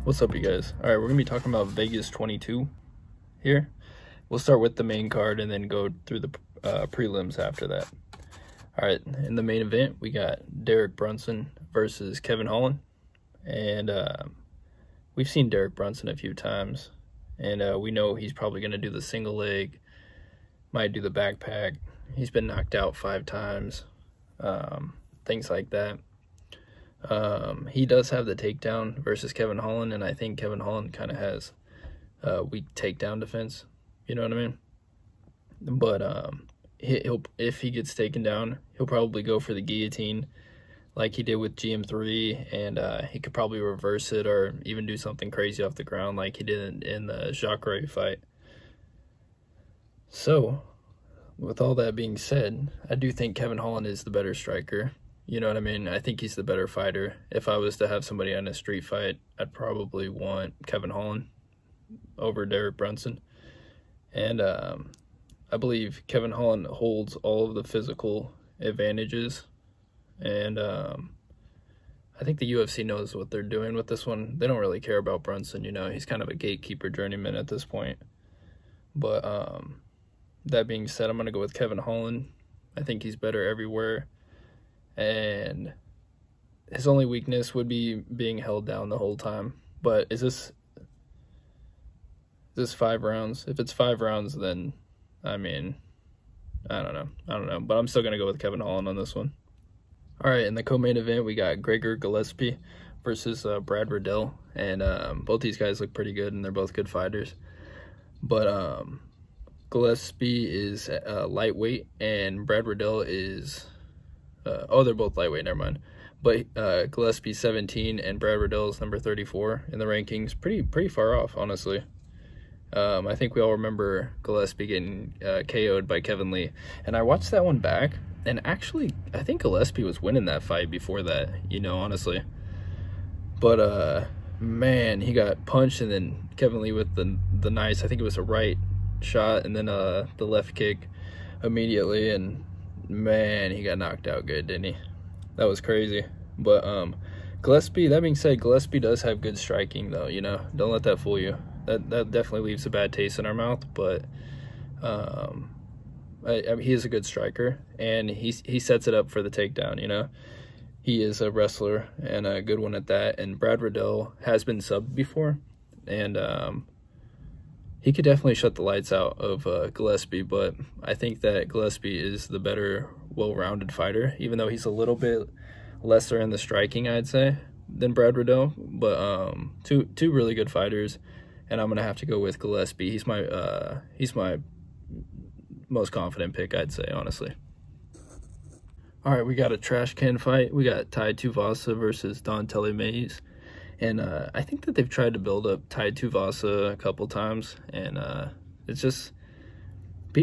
What's up, you guys? All right, we're gonna be talking about Vegas 22 here. We'll start with the main card and then go through the prelims after that. All right, in the main event, we got Brunson versus Kevin Holland. And we've seen Brunson a few times. And we know he's probably going to do the single leg, might do the backpack. He's been knocked out 5 times, things like that. He does have the takedown versus Kevin Holland, and I think Kevin Holland kind of has weak takedown defense. You know what I mean? But he'll, if he gets taken down, he'll probably go for the guillotine like he did with GM3, and he could probably reverse it or even do something crazy off the ground like he did in the Jacare fight. So, with all that being said, I do think Kevin Holland is the better striker. You know what I mean? I think he's the better fighter. If I was to have somebody on a street fight, I'd probably want Kevin Holland over Brunson. And I believe Kevin Holland holds all of the physical advantages. And I think the UFC knows what they're doing with this one. They don't really care about Brunson, you know. He's kind of a gatekeeper journeyman at this point. But that being said, I'm going to go with Kevin Holland. I think he's better everywhere. And his only weakness would be being held down the whole time. But is this 5 rounds? If it's 5 rounds, then, I mean, I don't know. But I'm still going to go with Kevin Holland on this one. All right, in the co-main event, we got Gregor Gillespie versus Brad Riddell. And both these guys look pretty good, and they're both good fighters. But Gillespie is lightweight, and Brad Riddell is... they're both lightweight, never mind. But Gillespie's 17 and Brad Riddell's number 34 in the rankings. Pretty far off, honestly. I think we all remember Gillespie getting KO'd by Kevin Lee. And I watched that one back, and actually, I think Gillespie was winning that fight before that, you know, honestly. But, man, he got punched, and then Kevin Lee with the nice, I think it was a right shot, and then the left kick immediately, and... man, he got knocked out good, didn't he? That was crazy. But Gillespie, that being said, Gillespie does have good striking, though, you know. Don't let that fool you. That definitely leaves a bad taste in our mouth, but I mean, he is a good striker, and he sets it up for the takedown, you know. He is a wrestler, and a good one at that, and Brad Riddell has been subbed before, and he could definitely shut the lights out of Gillespie, but I think that Gillespie is the better, well-rounded fighter, even though he's a little bit lesser in the striking, I'd say, than Brad Riddell. But two really good fighters, and I'm gonna have to go with Gillespie. He's my most confident pick, I'd say, honestly. All right, we got a trash can fight. We got Tai Tuivasa versus Yanez. And I think that they've tried to build up Tai Tuivasa a couple times, and it's just,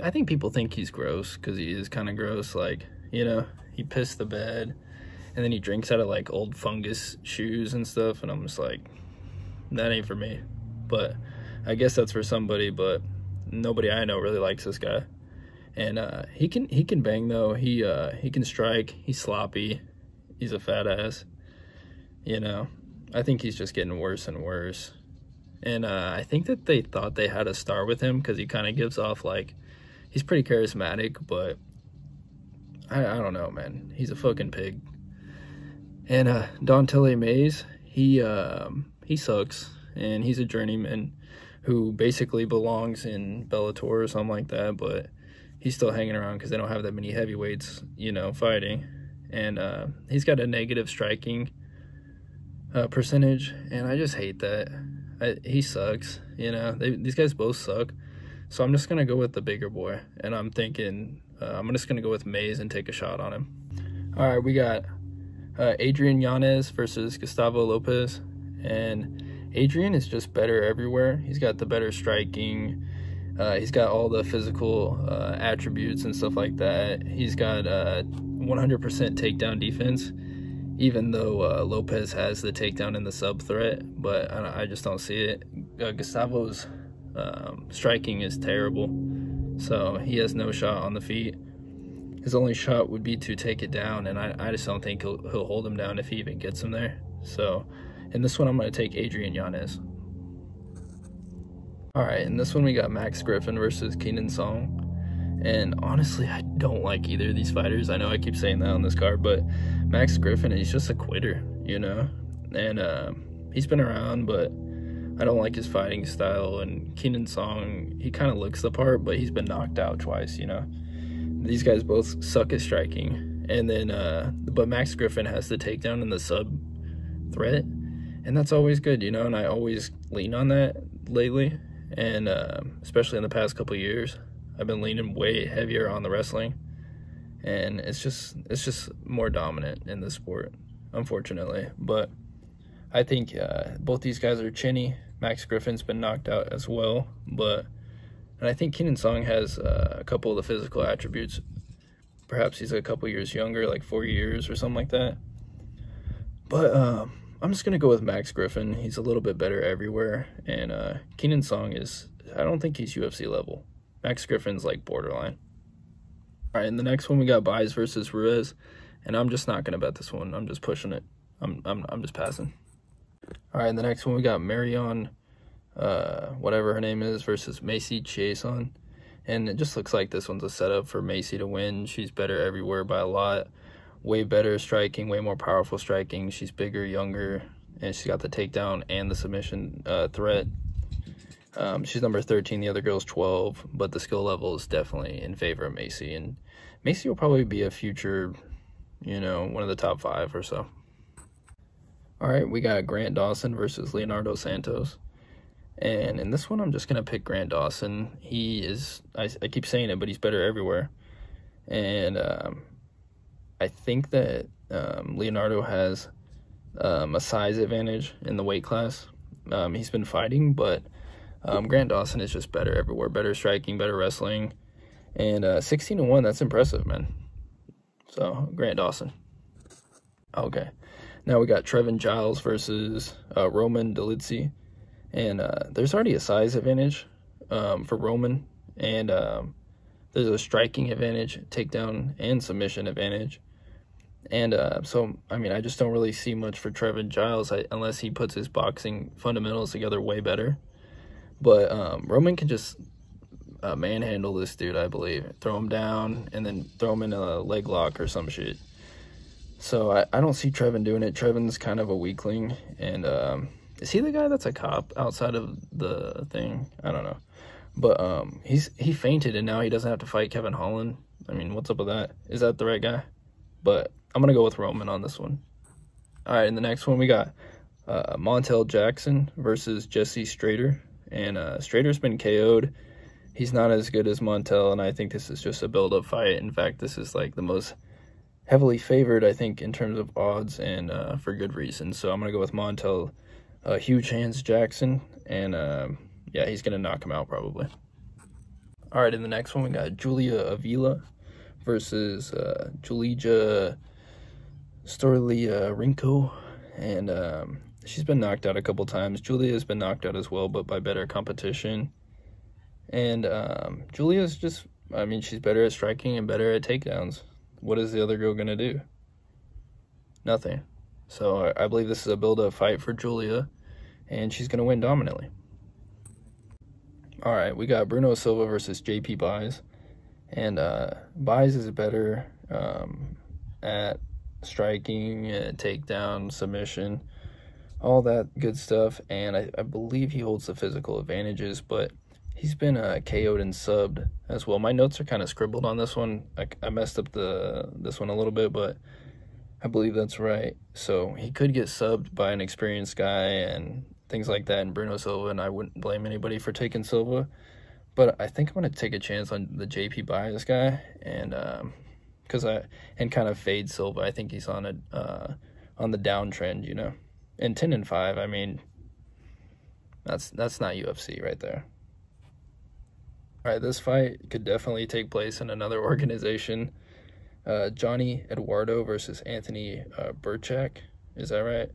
I think people think he's gross because he is kind of gross. Like, you know, he pissed the bed, and then he drinks out of like old fungus shoes and stuff, and I'm just like, that ain't for me. But I guess that's for somebody, but nobody I know really likes this guy. And he can bang though. He can strike. He's sloppy. He's a fat ass, you know. I think he's just getting worse and worse. And I think that they thought they had a star with him because he kind of gives off, like, he's pretty charismatic, but I don't know, man. He's a fucking pig. And Yanez, he sucks, and he's a journeyman who basically belongs in Bellator or something like that, but he's still hanging around because they don't have that many heavyweights, you know, fighting. And he's got a negative striking percentage, and I just hate that. He sucks, you know. These guys both suck, so I'm just gonna go with the bigger boy, and I'm thinking I'm just gonna go with Mays and take a shot on him. All right, we got Adrian Yanez versus Gustavo Lopez, and Adrian is just better everywhere. He's got the better striking. He's got all the physical attributes and stuff like that. He's got 100% takedown defense, even though Lopez has the takedown and the sub threat, but I just don't see it. Gustavo's striking is terrible, so he has no shot on the feet. His only shot would be to take it down, and I just don't think he'll hold him down if he even gets him there. So In this one, I'm going to take Adrian Yanez. All right, in this one, we got Max Griffin versus Keenan Song. And honestly, I don't like either of these fighters. I know I keep saying that on this card, but Max Griffin, he's just a quitter, you know? And he's been around, but I don't like his fighting style. And Keenan Song, he kind of looks the part, but he's been knocked out twice, you know? These guys both suck at striking. And then, but Max Griffin has the takedown and the sub threat. And that's always good, you know? And I always lean on that lately. And especially in the past couple years. I've been leaning way heavier on the wrestling, and it's just more dominant in the sport, unfortunately. But I think both these guys are chinny. Max Griffin's been knocked out as well, and I think Keenan Song has a couple of the physical attributes. Perhaps he's a couple years younger, like 4 years or something like that. But I'm just gonna go with Max Griffin. He's a little bit better everywhere, and Keenan Song I don't think he's UFC level. Max Griffin's like borderline. All right, in the next one we got Baez versus Ruiz, and I'm just not gonna bet this one. I'm just pushing it. I'm just passing. All right, in the next one we got Marion, whatever her name is, versus Macy Chiasson, and it just looks like this one's a setup for Macy to win. She's better everywhere by a lot, way better striking, way more powerful striking. She's bigger, younger, and she's got the takedown and the submission threat. She's number 13, the other girl's 12, but the skill level is definitely in favor of Macy, and Macy will probably be a future, you know, one of the top 5 or so. All right, we got Grant Dawson versus Leonardo Santos, and in this one, I'm just going to pick Grant Dawson. He is, I keep saying it, but he's better everywhere, and I think that Leonardo has a size advantage in the weight class. He's been fighting, but Grant Dawson is just better everywhere, better striking, better wrestling, and 16-1, that's impressive, man. So, Grant Dawson. Okay, now we got Trevin Giles versus Roman Dolidze, and there's already a size advantage for Roman, and there's a striking advantage, takedown, and submission advantage. And so, I mean, I just don't really see much for Trevin Giles unless he puts his boxing fundamentals together way better. But Roman can just manhandle this dude, I believe. Throw him down and then throw him in a leg lock or some shit. So I don't see Trevin doing it. Trevin's kind of a weakling. And is he the guy that's a cop outside of the thing? I don't know. But he fainted and now he doesn't have to fight Kevin Holland. I mean, what's up with that? Is that the right guy? But I'm going to go with Roman on this one. All right, in the next one we got Montel Jackson versus Jesse Straiter. And Straiter's been KO'd. He's not as good as Montel, and I think this is just a build-up fight. In fact, this is like the most heavily favored, I think, in terms of odds, and for good reason. So I'm going to go with Montel, huge hands Jackson, and yeah, he's going to knock him out probably. All right, in the next one, we got Julia Avila versus Julija Rinko, and she's been knocked out a couple times. Julia's been knocked out as well, but by better competition. And Julia's just, I mean, she's better at striking and better at takedowns. What is the other girl going to do? Nothing. So I believe this is a build-up fight for Julia, and she's going to win dominantly. All right, we got Bruno Silva versus JP Baez. And Baez is better at striking, takedown, submission, all that good stuff, and I believe he holds the physical advantages, but he's been KO'd and subbed as well. My notes are kind of scribbled on this one. I messed up this one a little bit, but I believe that's right. So he could get subbed by an experienced guy and things like that, and Bruno Silva, and I wouldn't blame anybody for taking Silva, but I think I'm going to take a chance on the JP Baez guy, and kind of fade Silva. I think he's on the downtrend, you know. And 10-5, I mean, that's not UFC right there. All right, this fight could definitely take place in another organization. Johnny Eduardo versus Anthony Burchack. Is that right?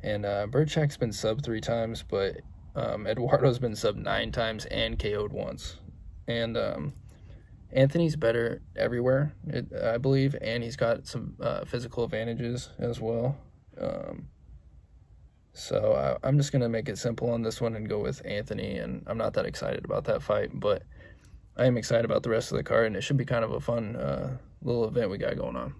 And Burchack's been subbed 3 times, but Eduardo's been subbed 9 times and KO'd once. And Anthony's better everywhere, I believe, and he's got some physical advantages as well. So I'm just going to make it simple on this one and go with Anthony, and I'm not that excited about that fight, but I am excited about the rest of the card, and it should be kind of a fun little event we got going on.